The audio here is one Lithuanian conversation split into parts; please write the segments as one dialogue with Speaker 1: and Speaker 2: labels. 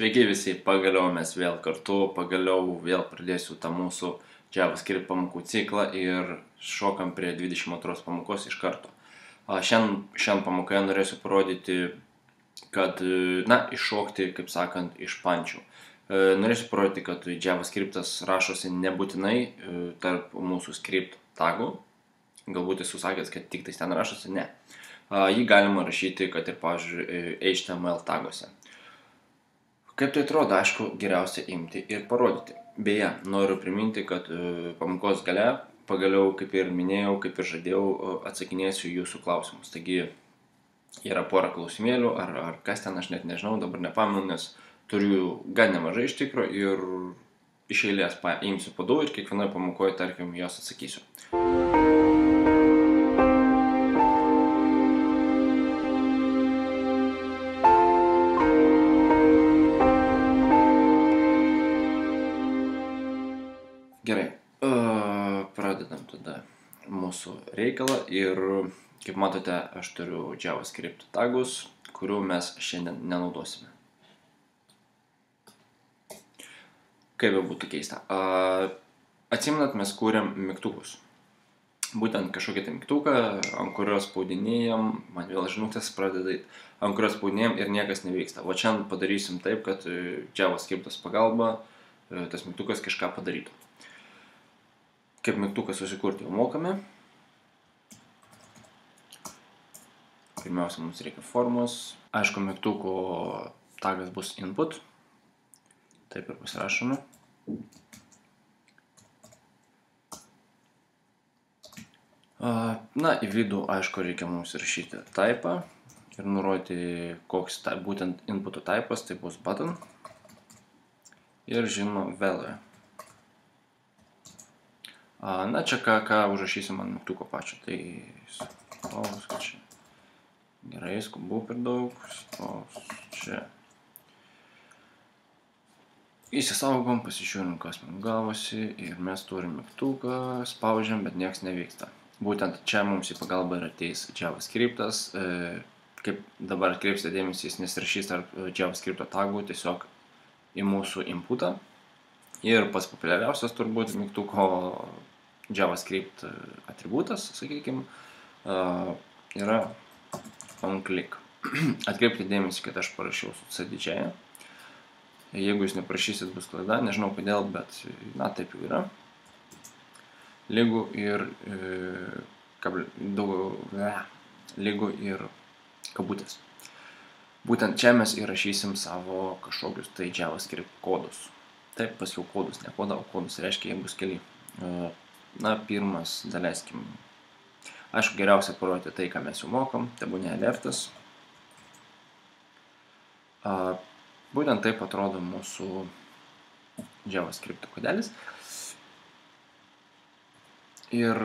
Speaker 1: Sveiki visi, pagaliau mes vėl kartu, pagaliau vėl pradėsiu tą mūsų JavaScript pamokų ciklą ir šokam prie 22 pamokos iš karto. Šiandien pamokoje norėsiu parodyti, kad, iššokti, kaip sakant, iš pančių. Norėsiu parodyti, kad JavaScriptas rašosi nebūtinai tarp mūsų script tagų. Galbūt esu sakęs, kad tik tais ten rašosi, ne. Jį galima rašyti, kad ir, pavyzdžiui, HTML taguose. Kaip tai atrodo, aišku, geriausia imti ir parodyti. Beje, noriu priminti, kad pamokos gale, pagaliau, kaip ir minėjau, kaip ir žadėjau, atsakinėsiu jūsų klausimus. Taigi, yra pora klausimėlių, ar kas ten, aš net nežinau, dabar nepamenu, nes turiu gan nemažai iš tikro ir iš eilės imsiu po 2 ir kiekvienoje pamokoje, tarkim, jos atsakysiu. Gerai, pradedam tada mūsų reikalą ir, kaip matote, aš turiu JavaScript tagus, kurių mes šiandien nenaudosime. Kaip jau būtų keista. Atsimenat, mes kūrėm mygtukus. Būtent kažkokį tai mygtuką, ant kurios spaudinėjam, man vėl žinutės pradeda, ant kurios spaudinėjam ir niekas nevyksta. O šiandien padarysim taip, kad JavaScriptas pagalba tas mygtukas kažką padarytų. Kaip mygtuką susikurti jau mokame. Pirmiausia, mums reikia formos. Aišku, mygtuko tagas bus input. Taip ir pasirašome. Į vidų, aišku, reikia mums rašyti typą ir nurodyti, koks būtent inputo typas, tai bus button. Ir žinoma, value. Čia ką užrašysim ant mygtuko pačio, tai spaus čia. Gerai, skubu per daug, spaus čia. Įsisaugom, pasižiūrim, kas mums gavosi ir mes turim mygtuką, spaudžiam, bet nieks nevyksta. Būtent čia mums į pagalbą ir ateis JavaScriptas, kaip dabar atkreipsite dėmesį, jis nesirašys tarp JavaScripto tagų, tiesiog į mūsų inputą. Ir pats populiariausias turbūt mygtuko JavaScript atributas, sakykime, yra onClick. Atkreipkite dėmesį, kad aš parašiau su C didžiąja. Jeigu jūs neprašysit, bus klaida, nežinau kodėl, bet taip jau yra. Lygu ir kabutės. Būtent čia mes įrašysim savo kažkokius tai JavaScript kodus. Taip, paskiau kodus, ne kodą, o kodus reiškia, jie bus keli. Pirmas, daleiskim. Aišku, geriausia parodyti tai, ką mes jau mokam, tai būnė alertas. Būtent taip atrodo mūsų JavaScript kodelis. Ir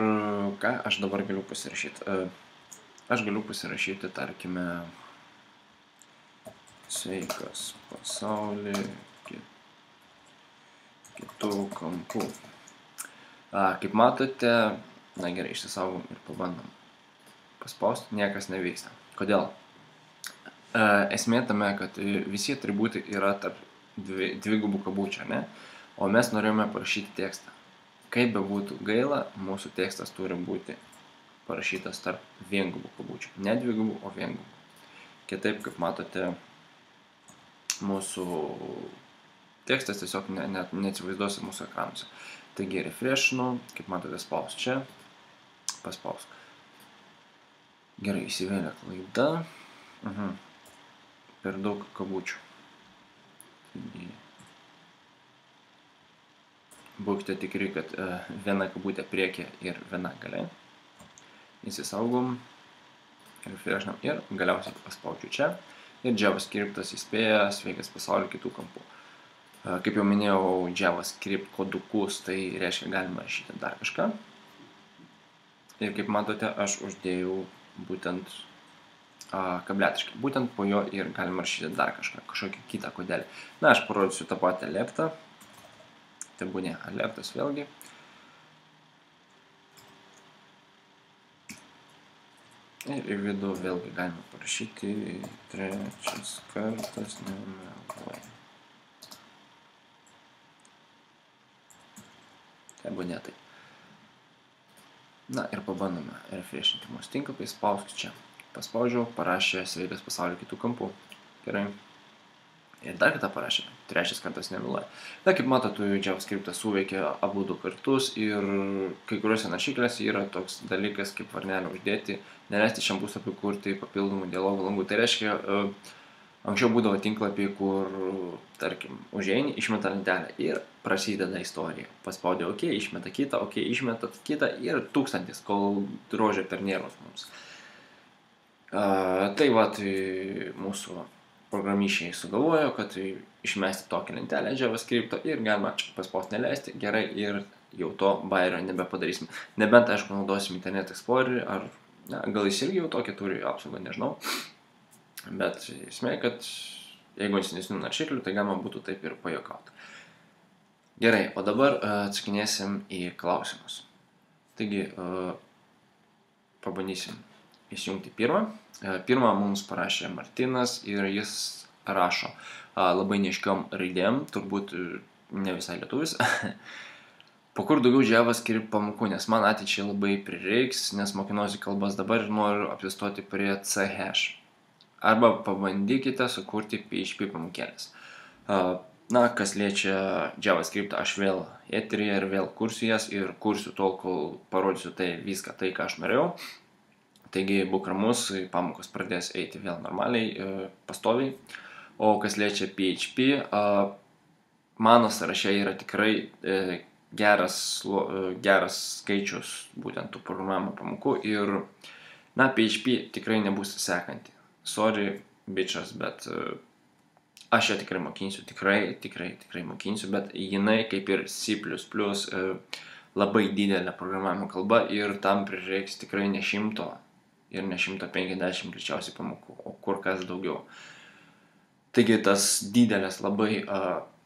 Speaker 1: ką aš dabar galiu pasirašyti? Aš galiu pasirašyti, tarkime, sveikas pasaulį kitų kampų. Kaip matote, gerai, išsisaugom ir pabandom paspausti, niekas nevyksta. Kodėl? Esmė tame, kad visi atributai yra tarp dvigubų kabučių, ne? O mes norėjome parašyti tekstą. Kaip be būtų gaila, mūsų tekstas turi būti parašytas tarp viengubų kabučių. Ne dvigubų, o viengubų. Kitaip, kaip matote, mūsų tekstas tiesiog neatsivaizduosi mūsų ekranuose. Taigi refreshinu, kaip matote, spaus čia, paspausk. Gerai, įsivėlė klaida. Per daug kabučių. Taigi, būkite tikri, kad viena kabutė priekė ir viena gale. Įsisaugom, refreshinam ir galiausiai paspaudžiu čia. Ir JavaScriptas įspėja sveikas pasaulio kitų kampų. Kaip jau minėjau, JavaScript kodukus, tai reiškia galima rašyti dar kažką. Ir kaip matote, aš uždėjau būtent kabletiškai. Būtent po jo ir galima rašyti dar kažką, kažkokį kitą kodelį. Aš parodysiu tą patį alertą. Tai būnė alertas vėlgi. Ir į vidų vėlgi galime parašyti trečias kartas nemeluoja. Tebūnė tai. Na ir pabandome refreshinti mūsų tinklapį, spausiu čia. Paspaudžiau, parašė sveikas pasaulio kitų kampų. Gerai. Ir dar kitą parašė. Trečias kartas nevėluoja. Na, kaip matote, JavaScriptas suveikia abu du kartus ir kai kuriuose naršyklėse yra toks dalykas kaip varnelę uždėti, neleisti šiam puslapiui kurti papildomų dialogų langų. Tai reiškia, anksčiau būdavo tinklapiai, kur, tarkim, užeini, išmeta lentelę ir prasideda istorija. Paspaudė OK, išmeta kitą, OK, išmeta kitą ir 1000, kol drožia per nervus mums. Tai va, tai mūsų programišiai sugalvojo, kad išmesti tokią lentelę JavaScripto ir galima paspausti neleisti, gerai, ir jau to bairio nebepadarysim. Nebent, aišku, naudosim Internet Explorer, ar gal jis irgi jau tokį turi apsaugą, nežinau. Bet esmė, kad jeigu senesnių naršyklių, tai galima būtų taip ir pajuokauti. Gerai, o dabar atsakinėsim į klausimus. Taigi, pabandysim įsijungti pirmą. Pirmą mums parašė Martinas ir jis rašo labai neaiškiom raidėm, turbūt ne visai lietuvis. Po kur daugiau JavaScript pamokų, nes man ateičiai labai prireiks, nes mokinuosi kalbas dabar ir noriu apsistoti prie C#. Arba pabandykite sukurti PHP pamokėlės. Na, kas liečia JavaScript, aš vėl eteryje ir vėl kursiu jas ir kursiu tol, kol parodysiu tai viską, tai ką aš norėjau. Taigi būk ramus, pamokos pradės eiti vėl normaliai, pastoviai. O kas liečia PHP, mano sąraše yra tikrai geras skaičius būtent tų programavimo pamokų ir, na, PHP tikrai nebus sekanti. Sorry, bičas, bet aš ją tikrai mokinsiu, tikrai mokinsiu, bet jinai kaip ir C++ labai didelė programavimo kalba ir tam prireiks tikrai ne 100 ir ne 150 greičiausiai pamokų, o kur kas daugiau. Taigi tas didelės labai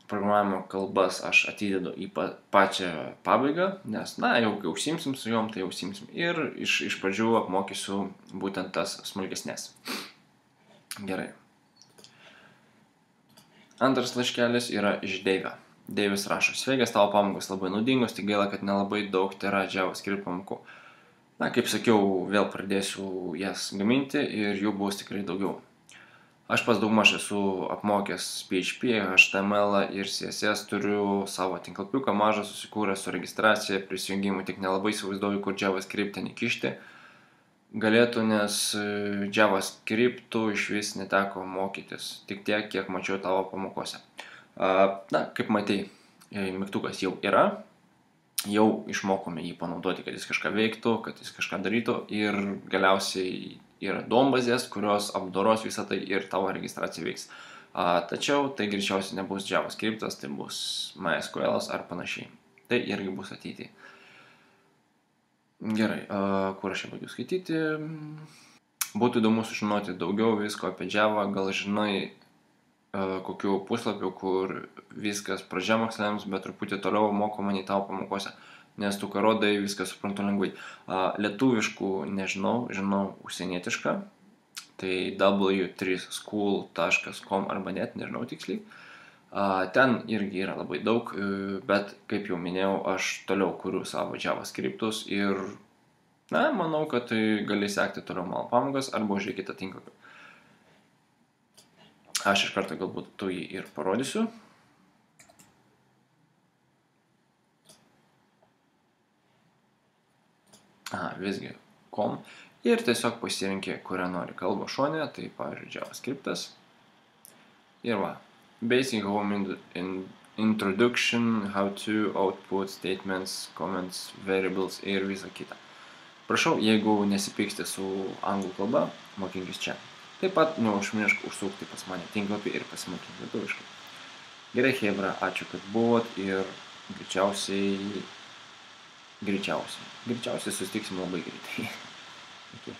Speaker 1: programavimo kalbas aš atidedu į pačią pabaigą, nes, na, jau kai užsimsim su jom, tai užsimsim ir iš pradžių apmokysiu būtent tas smulkesnės. Gerai. Antras laiškelis yra iš Deivio. Deivis rašo, sveikas, tavo pamokos labai naudingos, tik gaila, kad nelabai daug tai yra JavaScript pamokų. Na, kaip sakiau, vėl pradėsiu jas gaminti ir jų bus tikrai daugiau. Aš pas daugmaž esu apmokęs PHP, HTML ir CSS, turiu savo tinklapiuką mažą susikūręs su registracija, prisijungimu, tik nelabai įsivaizduoju, kur JavaScript ten įkišti galėtų, nes JavaScriptų iš vis neteko mokytis, tik tiek, kiek mačiau tavo pamokose. Na, kaip matei, mygtukas jau yra. Jau išmokome jį panaudoti, kad jis kažką veiktų, kad jis kažką darytų ir galiausiai yra duombazės, kurios apdoros visą tai ir tavo registracija veiks. Tačiau tai greičiausiai nebus JavaScriptas, tai bus MySQL'as ar panašiai. Tai irgi bus ateityje. Gerai, kur aš jau baigiu skaityti? Būtų įdomu sužinoti daugiau visko apie Java, gal žinai kokių puslapių, kur viskas pradžiamoksliams, bet truputį toliau mokoma nei tavo pamokose, nes tu ką rodai, viską suprantu lengvai. Lietuviškų nežinau, žinau užsienietišką, tai w3school.com arba net, nežinau tiksliai. Ten irgi yra labai daug, bet kaip jau minėjau, aš toliau kuriu savo JavaScriptus ir, na, manau, kad gali sekti toliau mano pamokas arba užžiūrėk kitą tinklapį. Aš iš karto galbūt tu jį ir parodysiu. Visgi com. Ir tiesiog pasirinkė, kurią nori kalbą šone, tai pavyzdžiui JavaScriptas. Ir va, basic home introduction, how to, output, statements, comments, variables ir visa kita. Prašau, jeigu nesipyksti su anglų kalba, mokinkis čia. Taip pat neužmiršk užsukti pas mane tinklapį ir pasimokinti lietuviškai. Gerai, chebra, ačiū, kad buvot ir greičiausiai susitiksim labai greitai. Iki.